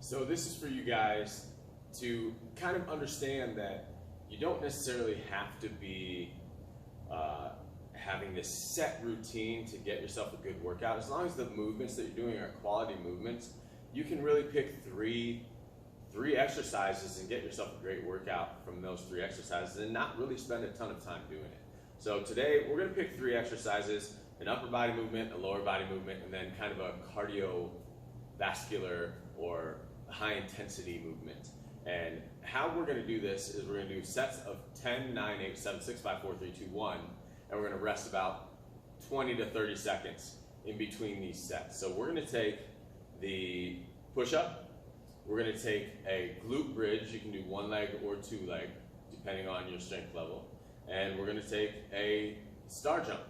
So this is for you guys to kind of understand that you don't necessarily have to be having this set routine to get yourself a good workout. As long as the movements that you're doing are quality movements, you can really pick three exercises and get yourself a great workout from those 3 exercises and not really spend a ton of time doing it. So today we're going to pick 3 exercises: an upper body movement, a lower body movement, and then kind of a cardiovascular or high intensity movement. And how we're going to do this is we're going to do sets of 10, 9, 8, 7, 6, 5, 4, 3, 2, 1, and we're going to rest about 20 to 30 seconds in between these sets. So we're going to take the push-up, we're going to take a glute bridge. You can do 1 leg or 2 leg, depending on your strength level, and we're going to take a star jump.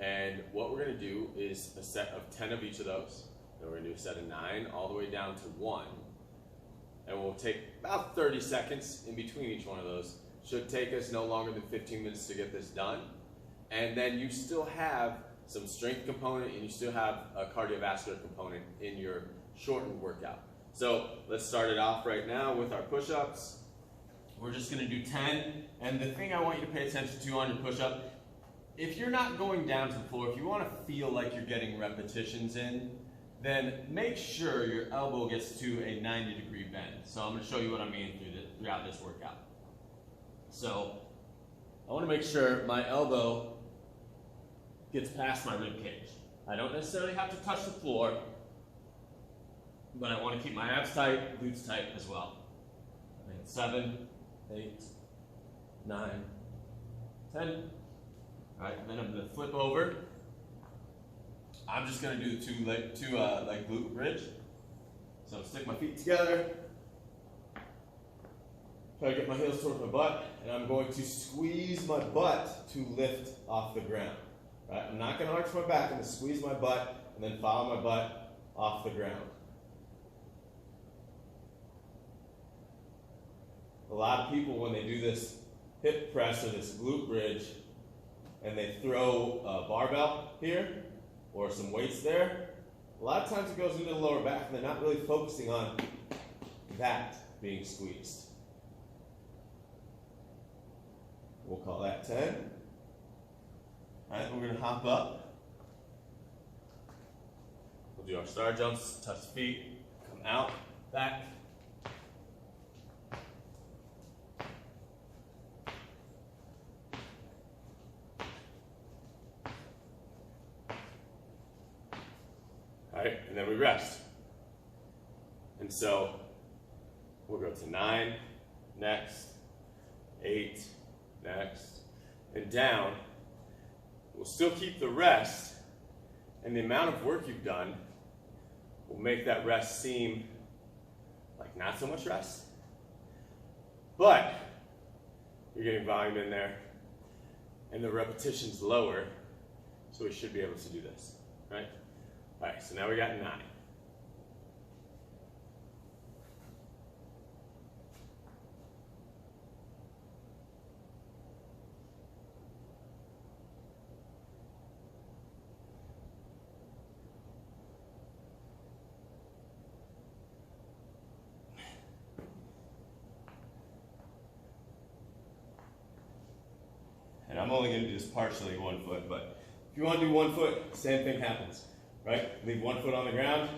And what we're going to do is a set of 10 of each of those. Then we're going to do a set of 9 all the way down to 1. And we'll take about 30 seconds in between each one of those. Should take us no longer than 15 minutes to get this done. And then you still have some strength component and you still have a cardiovascular component in your shortened workout. So let's start it off right now with our push-ups. We're just gonna do 10. And the thing I want you to pay attention to on your push-up, if you're not going down to the floor, if you wanna feel like you're getting repetitions in, then make sure your elbow gets to a 90-degree bend. So I'm going to show you what I mean throughout this workout. So I want to make sure my elbow gets past my rib cage. I don't necessarily have to touch the floor, but I want to keep my abs tight, glutes tight as well. 7, 8, 9, 10. All right, and then I'm going to flip over. I'm just going to do the 2 leg glute bridge. So I'm stick my feet together, try to get my heels towards my butt, and I'm going to squeeze my butt to lift off the ground. Right? I'm not going to arch my back, I'm going to squeeze my butt and then follow my butt off the ground. A lot of people, when they do this hip press or this glute bridge, and they throw a barbell here, or some weights there, a lot of times it goes into the lower back and they're not really focusing on that being squeezed. We'll call that 10. All right, we're gonna hop up. We'll do our star jumps, touch the feet, come out, back. Right, and then we rest. And so we'll go to 9 next, 8 next, and down. We'll still keep the rest, and the amount of work you've done will make that rest seem like not so much rest, but you're getting volume in there, and the repetition's lower, so we should be able to do this, right? All right, so now we got 9. And I'm only going to do this partially 1 foot, but if you want to do 1 foot, same thing happens. Right? Leave 1 foot on the ground,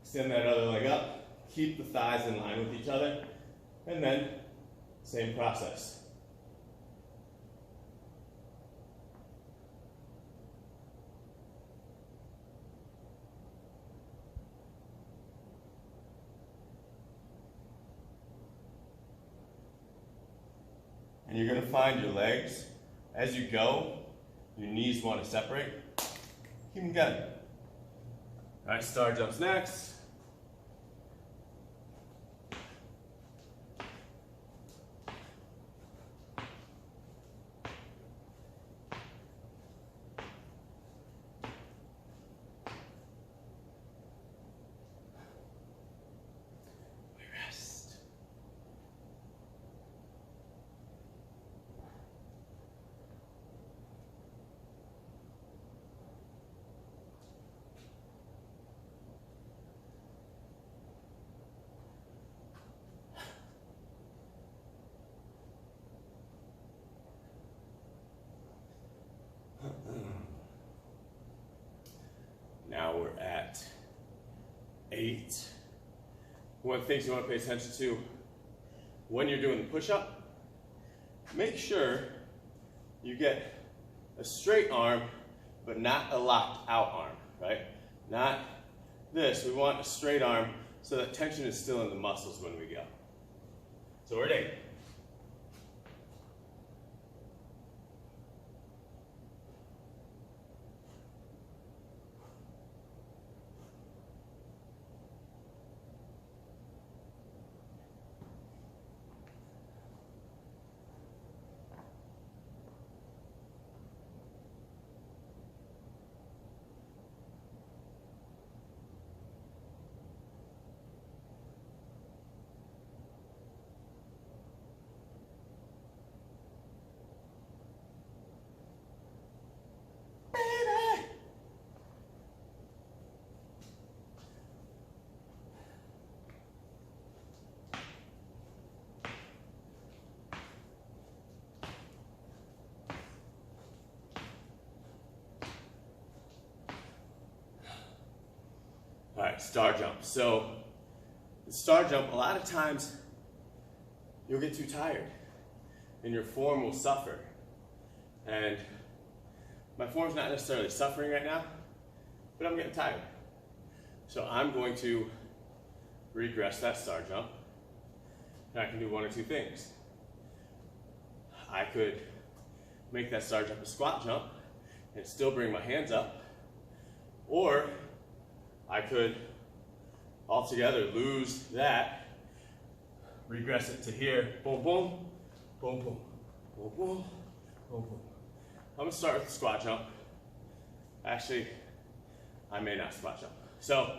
extend that other leg up, keep the thighs in line with each other, and then same process. And you're going to find your legs, as you go, your knees want to separate. Keep them going. All right, star jumps next. We rest. 8. One of the things you want to pay attention to when you're doing the push-up, make sure you get a straight arm, but not a locked out arm, right? Not this. We want a straight arm so that tension is still in the muscles when we go. So we're at 8. All right, star jump. So the star jump, a lot of times you'll get too tired and your form will suffer. And my form's not necessarily suffering right now, but I'm getting tired. So I'm going to regress that star jump, and I can do one or two things. I could make that star jump a squat jump and still bring my hands up, or I could altogether lose that, regress it to here, boom, boom, boom, boom, boom, boom, boom, boom. I'm gonna start with the squat jump. Actually, I may not squat jump. So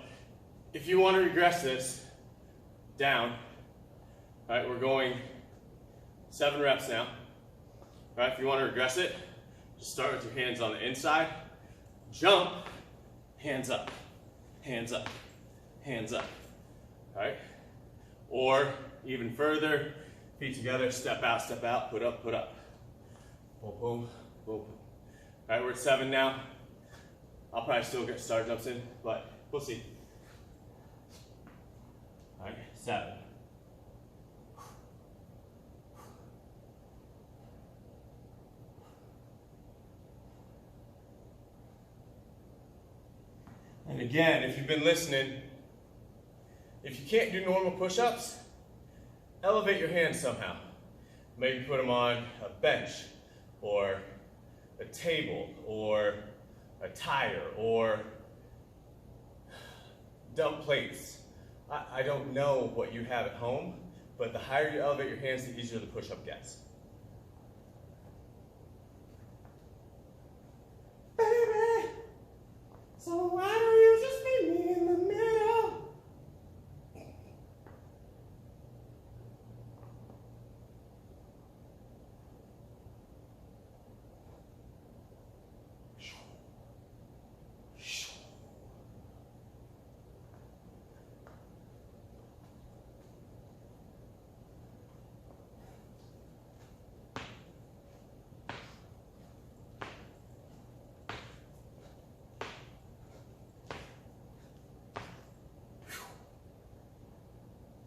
if you want to regress this down, all right, we're going 7 reps now. All right, if you want to regress it, just start with your hands on the inside, jump, hands up, hands up, hands up, all right? Or even further, feet together, step out, put up, boom, boom, boom, boom. All right, we're at 7 now. I'll probably still get star jumps in, but we'll see. All right, 7. And again, if you've been listening, if you can't do normal push-ups, elevate your hands somehow. Maybe put them on a bench or a table or a tire or dump plates. I don't know what you have at home, but the higher you elevate your hands, the easier the push-up gets. Baby, so why don't you just meet me in the middle?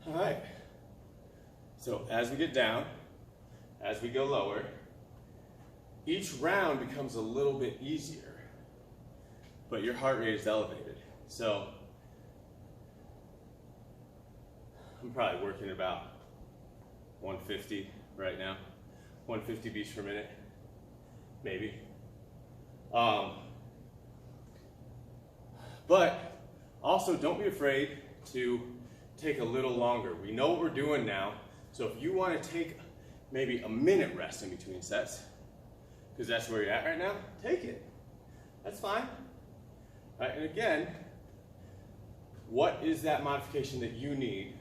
All right, so as we get down, as we go lower, each round becomes a little bit easier, but your heart rate is elevated. So I'm probably working about 150 right now, 150 beats per minute, maybe. But also don't be afraid to take a little longer. We know what we're doing now, so if you want to take maybe a minute rest in between sets, because that's where you're at right now, take it. That's fine. All right, and again, what is that modification that you need